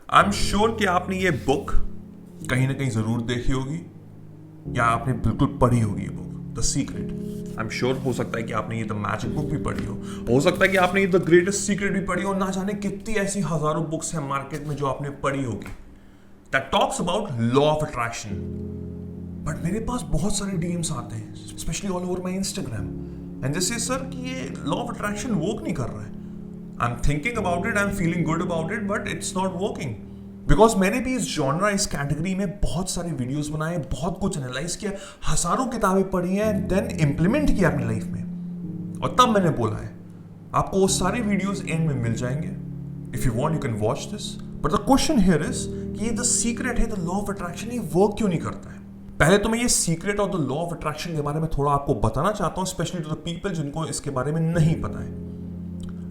I am sure कि आपने ये बुक कहीं ना कहीं ज़रूर देखी होगी या आपने बिल्कुल पढ़ी होगी ये book, the secret. I am sure हो सकता है कि आपने ये द मैजिक बुक भी पढ़ी हो सकता है कि आपने ये द ग्रेटेस्ट सीक्रेट भी पढ़ी हो, ना जाने कितनी ऐसी हज़ारों बुक्स हैं मार्केट में जो आपने पढ़ी होगी that talks about law of attraction. But मेरे पास बहुत सारे डीएम्स आते हैं, specially all over my Instagram, and this is sir कि ये लॉ ऑफ अट्रैक्शन वर्क नहीं कर रहा है। आई am thinking about it, I am feeling good about it, but it's not working. Because मैंने भी इस जॉनरा, इस कैटेगरी में बहुत सारे वीडियोस बनाए, बहुत कुछ एनालाइज किया, हजारों किताबें पढ़ी हैं, देन इम्प्लीमेंट किया अपनी लाइफ में, और तब मैंने बोला है आपको वो सारे वीडियोस एंड में मिल जाएंगे। If you want you can watch this, but the question here is कि ये द सीक्रेट है, द लॉ ऑफ अट्रैक्शन, ये वर्क क्यों नहीं करता है। पहले तो मैं ये सीक्रेट और द लॉ ऑफ अट्रैक्शन के बारे में थोड़ा आपको बताना चाहता हूं, स्पेशली टू द पीपल जिनको इसके बारे में नहीं पता है।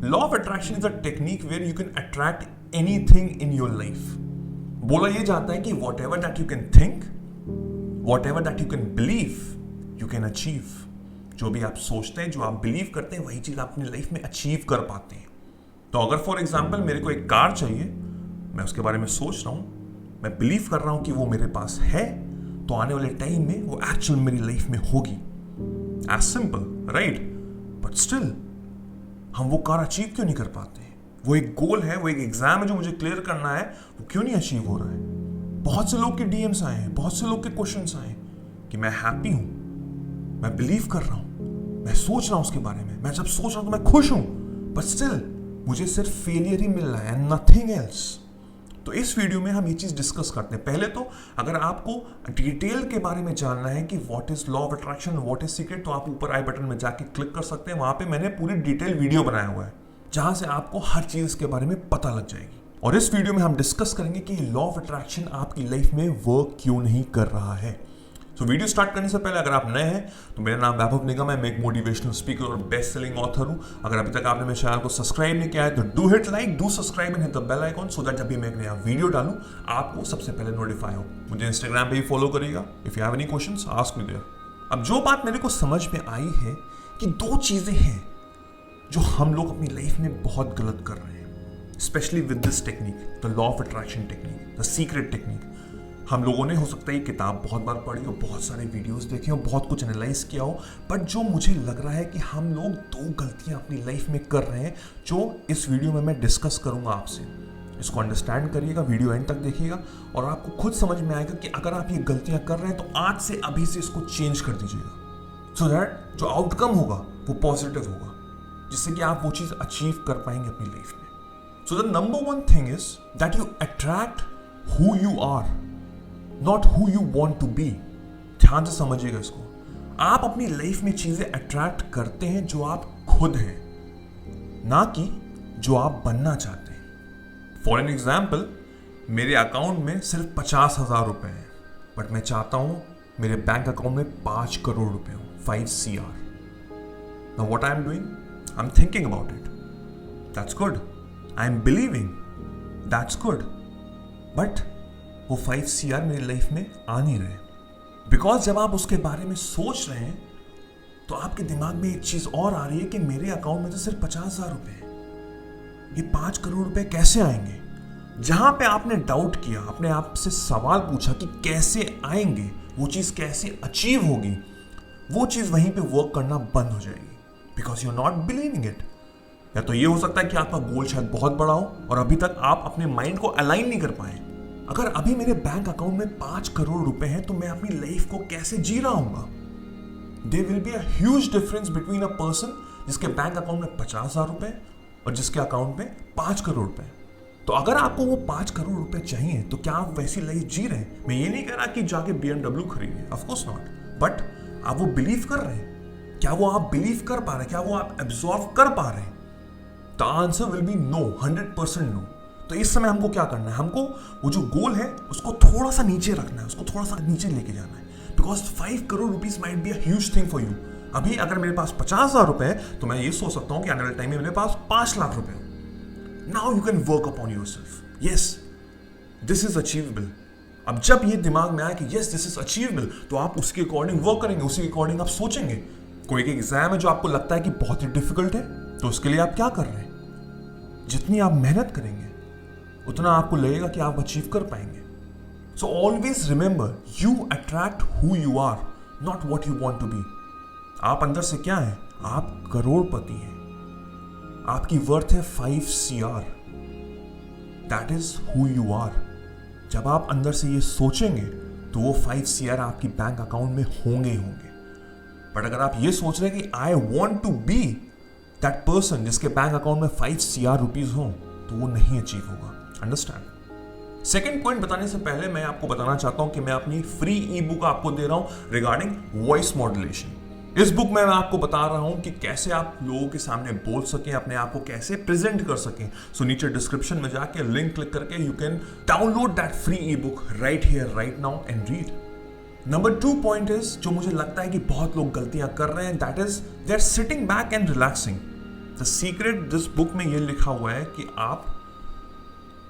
Law of attraction is a technique where you can attract anything in your life. बोला यह जाता है कि whatever that you can think, whatever that you can believe, you can achieve. जो भी आप सोचते हैं, जो आप बिलीव करते हैं, वही चीज आप अपनी लाइफ में अचीव कर पाते हैं। तो अगर फॉर एग्जाम्पल मेरे को एक कार चाहिए, मैं उसके बारे में सोच रहा हूं, मैं बिलीव कर रहा हूं कि वो मेरे पास है, तो आने वाले टाइम में वो एक्चुअल मेरी लाइफ में होगी। As simple, right? But still हम वो कार अचीव क्यों नहीं कर पाते? वो एक गोल है, वो एक एग्जाम है जो मुझे क्लियर करना है, वो क्यों नहीं अचीव हो रहा है? बहुत से लोग के डीएम्स आए हैं, बहुत से लोग के क्वेश्चंस आए कि मैं हैप्पी हूं, मैं बिलीव कर रहा हूं, मैं सोच रहा हूं उसके बारे में, मैं जब सोच रहा हूं तो मैं खुश हूं, बट स्टिल मुझे सिर्फ फेलियर ही मिल रहा है एंड नथिंग एल्स। तो इस वीडियो में हम ये चीज डिस्कस करते हैं। पहले तो अगर आपको डिटेल के बारे में जानना है कि what is law of attraction, what is secret, तो आप ऊपर आई बटन में जाके क्लिक कर सकते हैं। वहां पे मैंने पूरी डिटेल वीडियो बनाया हुआ है जहां से आपको हर चीज के बारे में पता लग जाएगी। और इस वीडियो में हम डिस्कस करेंगे कि लॉ ऑफ अट्रैक्शन आपकी लाइफ में वर्क क्यों नहीं कर रहा है। तो वीडियो स्टार्ट करने से पहले अगर आप नए हैं तो मेरा नाम वैभव निगम है, मैं एक मोटिवेशनल स्पीकर और बेस्ट सेलिंग ऑथर हूं। अगर अभी तक आपने मेरे चैनल को सब्सक्राइब नहीं किया है तो do hit like, do subscribe and hit the bell icon so that जब भी मैं एक नया वीडियो डालूं आपको सबसे पहले नोटिफाई हो। मुझे इंस्टाग्राम पे भी फॉलो करिएगा। If you have any questions ask me there. अब जो बात मेरे को समझ में आई है कि दो चीजें हैं जो हम लोग अपनी लाइफ में बहुत गलत कर रहे हैं, specially with this technique, the law of attraction technique, the secret technique. हम लोगों ने हो सकता है ये किताब बहुत बार पढ़ी हो, बहुत सारे वीडियोस देखे हो, बहुत कुछ एनालाइज किया हो, बट जो मुझे लग रहा है कि हम लोग दो गलतियां अपनी लाइफ में कर रहे हैं जो इस वीडियो में मैं डिस्कस करूंगा आपसे। इसको अंडरस्टैंड करिएगा, वीडियो एंड तक देखिएगा और आपको खुद समझ में आएगा कि अगर आप ये गलतियां कर रहे हैं तो आज से अभी से इसको चेंज कर दीजिएगा, सो दैट जो आउटकम होगा वो पॉजिटिव होगा, जिससे कि आप वो चीज अचीव कर पाएंगे अपनी लाइफ में। So the number one thing is that you attract who you are, not who you want to be. ध्यान से समझिएगा इसको। आप अपनी लाइफ में चीजें अट्रैक्ट करते हैं जो आप खुद हैं, ना कि जो आप बनना चाहते हैं। फॉर एन एग्जाम्पल, मेरे अकाउंट में सिर्फ 50,000 रुपए हैं, बट मैं चाहता हूं मेरे बैंक अकाउंट में 5 करोड़ रुपए हो, 5 CR। Now what I am doing, I am thinking about it, that's good, I am believing, that's good, but वो 5 CR मेरी लाइफ में आ नहीं रहे। बिकॉज जब आप उसके बारे में सोच रहे हैं तो आपके दिमाग में एक चीज और आ रही है कि मेरे अकाउंट में तो सिर्फ 50,000 रुपए हैं, ये 5 करोड़ रुपए कैसे आएंगे। जहां पे आपने डाउट किया, अपने आप से सवाल पूछा कि कैसे आएंगे, वो चीज कैसे अचीव होगी, वो चीज वहीं पे वर्क करना बंद हो जाएगी, because you are not believing it. या तो ये हो सकता है कि आपका गोल शायद बहुत बड़ा हो और अभी तक आप अपने माइंड को अलाइन नहीं कर पाए। अगर अभी मेरे बैंक अकाउंट में 5 करोड़ रुपए हैं तो मैं अपनी लाइफ को कैसे जी रहा हूंगा। There will be a huge difference between a person जिसके बैंक अकाउंट में 50,000 रुपए और जिसके अकाउंट में 5 करोड़ रुपए। तो अगर आपको वो 5 करोड़ रुपए चाहिए तो क्या आप वैसी लाइफ जी रहे हैं? मैं ये नहीं कह रहा कि जाके BMW खरीदिए, ऑफ कोर्स नॉट, बट आप वो बिलीव कर रहे हैं? क्या वो आप बिलीव कर पा रहे हैं? क्या वो आप एब्जॉर्व कर पा रहे हैं? The answer will be no, 100% no. तो इस समय हमको क्या करना है, हमको वो जो गोल है उसको थोड़ा सा नीचे रखना है, उसको थोड़ा सा नीचे लेके जाना है, because 5 crore rupees might be a huge thing for you. अभी अगर मेरे पास 50,000 रुपए है तो मैं ये सोच सकता हूं कि आने वाले टाइम में मेरे पास 5 लाख रुपए हो। Now you can work upon yourself, yes this is achievable. अब जब ये दिमाग में आया कि यस दिस इज अचीवेबल, तो आप उसके अकॉर्डिंग वर्क करेंगे, उसी के अकॉर्डिंग आप सोचेंगे। कोई एक एग्जाम है जो आपको लगता है कि बहुत ही डिफिकल्ट है, तो उसके लिए आप क्या कर रहे हैं? जितनी आप मेहनत करेंगे उतना आपको लगेगा कि आप अचीव कर पाएंगे। So always remember, you attract who you are, not what you want to be. आप अंदर से क्या है? आप करोड़पति हैं। आपकी वर्थ है 5 CR। That is who you are. जब आप अंदर से ये सोचेंगे तो वो 5 CR आपकी बैंक अकाउंट में होंगे ही होंगे। बट अगर आप ये सोच रहे हैं कि I want to be that person जिसके बैंक अकाउंट में 5 CR रुपीज हो, तो वो नहीं अचीव होगा। अंडरस्टैंड? सेकेंड पॉइंट बताने से पहले मैं आपको बताना चाहता हूं कि मैं अपनी फ्री ई बुक आपको दे रहा हूं रिगार्डिंग वॉइस मॉड्यूलेशन। इस बुक में मैं आपको बता रहा हूं कि कैसे आप लोगों के सामने बोल सकें, अपने आप को कैसे प्रेजेंट कर सकें। सो नीचे डिस्क्रिप्शन में जाके लिंक क्लिक करके you can download that free E book right here right now and read. Number 2 point is, जो मुझे लगता है कि बहुत लोग गलतियां कर रहे हैं, that is they are sitting back and relaxing. The secret this book में ये लिखा हुआ है कि आप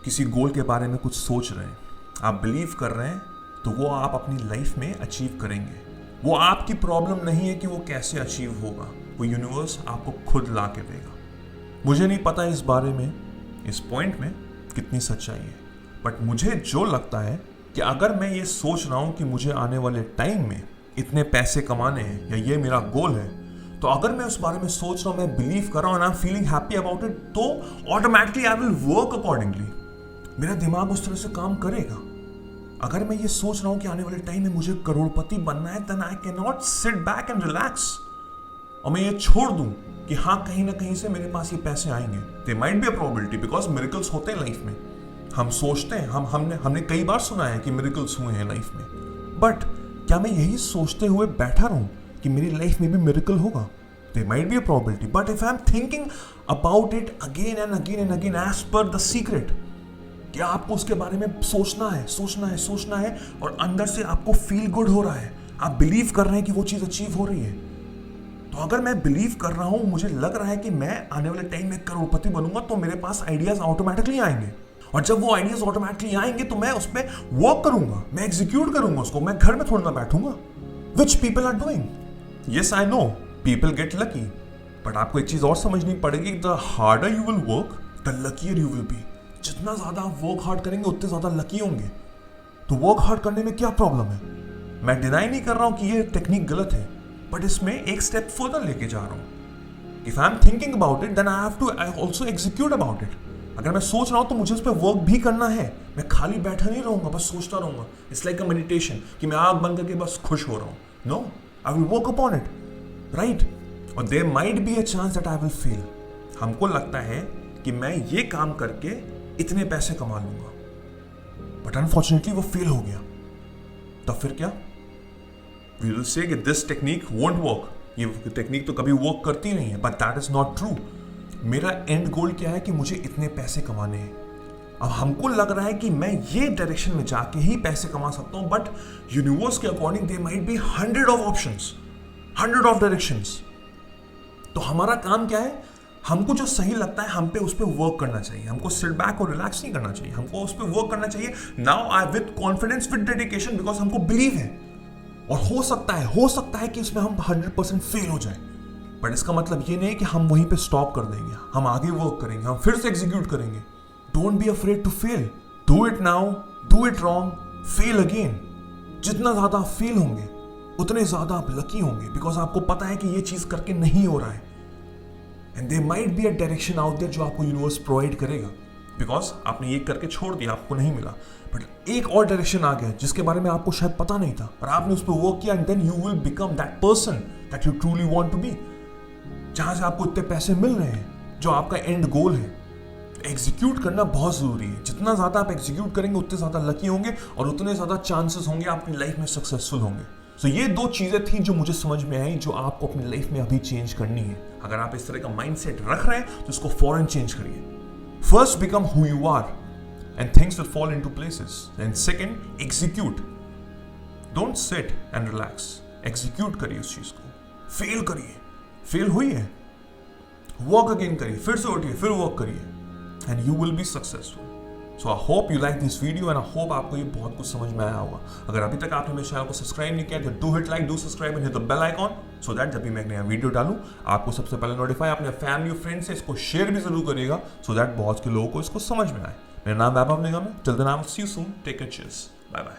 किसी गोल के बारे में कुछ सोच रहे हैं, आप बिलीव कर रहे हैं, तो वो आप अपनी लाइफ में अचीव करेंगे। वो आपकी प्रॉब्लम नहीं है कि वो कैसे अचीव होगा, वो यूनिवर्स आपको खुद ला के देगा। मुझे नहीं पता इस बारे में, इस पॉइंट में कितनी सच्चाई है, बट मुझे जो लगता है कि अगर मैं ये सोच रहा हूं कि मुझे आने वाले टाइम में इतने पैसे कमाने हैं या ये मेरा गोल है, तो अगर मैं उस बारे में सोच रहा हूं, मैं बिलीव कर रहा हूं, I am feeling happy about it, तो automatically I will work accordingly. मेरा दिमाग उस तरह से काम करेगा। अगर मैं ये सोच रहा हूं कि आने वाले टाइम में मुझे करोड़पति बनना है, then I can not sit back and relax और मैं ये छोड़ दूं कि हाँ कहीं ना कहीं से मेरे पास ये पैसे आएंगे। They might be a probability because miracles होते हैं लाइफ में। हम सोचते हैं, हमने कई बार सुना है कि मिरेकल्स हुए हैं लाइफ में, बट क्या मैं यही सोचते हुए बैठा रहूं कि मेरी लाइफ में भी मिरेकल होगा? There might be a probability, but if I'm thinking about it again and again and again as per the secret, कि आपको उसके बारे में सोचना है और अंदर से आपको फील गुड हो रहा है, आप बिलीव कर रहे हैं कि वो चीज अचीव हो रही है। तो अगर मैं बिलीव कर रहा हूं, मुझे लग रहा है कि मैं आने वाले टाइम में करोड़पति बनूंगा, तो मेरे पास आइडियाज ऑटोमेटिकली आएंगे और जब वो आइडियाज ऑटोमेटिकली आएंगे तो मैं उस पर वर्क करूंगा, मैं एग्जीक्यूट करूंगा उसको। मैं घर में थोड़ा ना बैठूंगा, which people are doing. Yes I know people get lucky, but आपको एक चीज और समझनी पड़ेगी, the harder you will work the luckier you will be. जितना ज्यादा आप वर्क हार्ड करेंगे उतने ज्यादा लकी होंगे। तो वर्क हार्ड करने में क्या प्रॉब्लम है? मैं डिनाई नहीं कर रहा हूं कि ये टेक्निक गलत है, बट इसमें एक स्टेप फर्दर लेके जा रहा हूं। If I am thinking about it, then I have to also execute about it. अगर मैं सोच रहा हूं तो मुझे उस पर वर्क भी करना है। मैं खाली बैठा नहीं रहूंगा, बस सोचता रहूंगा। इट्स लाइक अ मेडिटेशन कि मैं आंख बंद करके बस खुश हो रहा हूं। No, I will work upon it, right? और there might be a chance that I will fail. हमको लगता है कि मैं ये काम करके इतने पैसे कमा लूंगा, बट अनफॉर्चुनेटली वो फेल हो गया। तब फिर क्या? वी विल से कि दिस टेक्निक वोंट वर्क, ये टेक्निक तो कभी वर्क करती नहीं है, but that is not true. मेरा एंड गोल क्या है कि मुझे इतने पैसे कमाने हैं। अब हमको लग रहा है कि मैं ये डायरेक्शन में जाके ही पैसे कमा सकता हूं, बट यूनिवर्स के according there might be 100 of options, 100 of directions. तो हमारा काम क्या है? हमको जो सही लगता है हम पे उस पर वर्क करना चाहिए। हमको सिट बैक और रिलैक्स नहीं करना चाहिए, हमको उस पर वर्क करना चाहिए। Now I with confidence, with dedication, because हमको बिलीव है। और हो सकता है कि इसमें हम 100% फेल हो जाए, बट इसका मतलब ये नहीं कि हम वहीं पे स्टॉप कर देंगे। हम आगे वर्क करेंगे, हम फिर से एग्जीक्यूट करेंगे। Don't be afraid to fail, do it now, do it wrong, fail again. जितना ज्यादा आप फेल होंगे उतने ज्यादा आप लकी होंगे, बिकॉज आपको पता है कि ये चीज करके नहीं हो रहा है। And there might be a direction out there जो आपको यूनिवर्स प्रोवाइड करेगा, बिकॉज आपने ये करके छोड़ दिया, आपको नहीं मिला, बट एक और डायरेक्शन आ गया जिसके बारे में आपको शायद पता नहीं था, और आपने उस पर वर्क किया, and then you will become that person that you truly want to be. जहां से आपको इतने पैसे मिल रहे हैं, जो आपका एंड गोल है। एग्जीक्यूट करना बहुत जरूरी है। जितना ज्यादा आप एग्जीक्यूट करेंगे उतने ज्यादा लकी होंगे और उतने ज्यादा चांसेस होंगे आप अपनी लाइफ में सक्सेसफुल होंगे। सो ये 2 चीजें थी जो मुझे समझ में आई, जो आपको अपनी लाइफ में अभी चेंज करनी है। अगर आप इस तरह का माइंडसेट रख रहे हैं तो इसको फौरन चेंज करिए। First, become who you are and things will fall into places. And second, execute. Don't sit and relax, execute करिए उस चीज को। फेल करिए, फेल हुई है, वर्क अगेन करिए, फिर से उठिए, फिर वर्क करिए, and you will be successful. So I hope you like this video and I hope आपको ये बहुत कुछ समझ में आया होगा। अगर अभी तक आपने मेरे चैनल को सब्सक्राइब नहीं किया तो do hit like, do subscribe and hit the bell icon, so that जब भी मैं नया वीडियो डालूं आपको सबसे पहले नोटिफाई। अपने फैमिली और फ्रेंड्स से इसको शेयर भी जरूर करिएगा, सो दैट बहुत के लोगों को इसको समझ में आए। मेरा नाम वैभव निगम है। Till then I will see you soon, take care, cheers, bye bye.